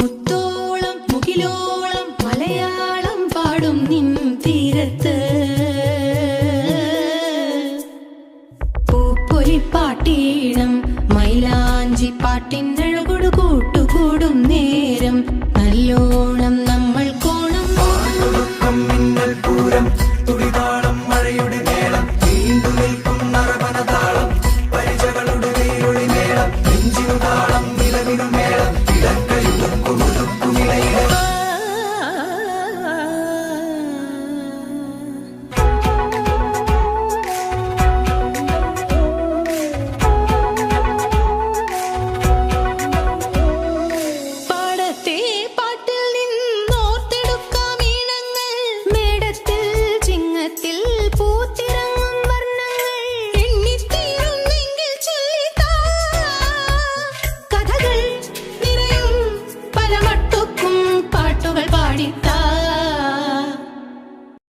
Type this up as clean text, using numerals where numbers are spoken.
മുത്തോളം മുകിലോളം മലയാളം പാടും നിൻ തീരത്ത് പൂപ്പൊലിപ്പാട്ടീണം മൈലാഞ്ചി പാട്ടിനഴകൊടു കൂട്ടുകൂടും നേരം നല്ലോണം നമ്മൾ കോണം മിന്നൽ പൂരം തുടിതാളം മഴയുടെ മേളം നീണ്ടു നിൽക്കും നറവനതാളം പരിചകളുടെ വേരൊളി മേളം നെഞ്ചിനു താളം നിലവിനു മേളം ഇടക്കയുടുക്കുമിളയിലെ പാടത്തെ പാട്ടിൽ നിന്നോർത്തെടുക്കാം ഈണങ്ങൾ മേടത്തിൽ ചിങ്ങത്തിൽ പൂത്തിറങ്ങും വർണ്ണങ്ങൾ എണ്ണിത്തീരുന്നെങ്കിൽ ചൊല്ലിത്താ കഥകൾ നിറയും പല മട്ടുക്കും പാട്ടുകൾ പാടിത്താ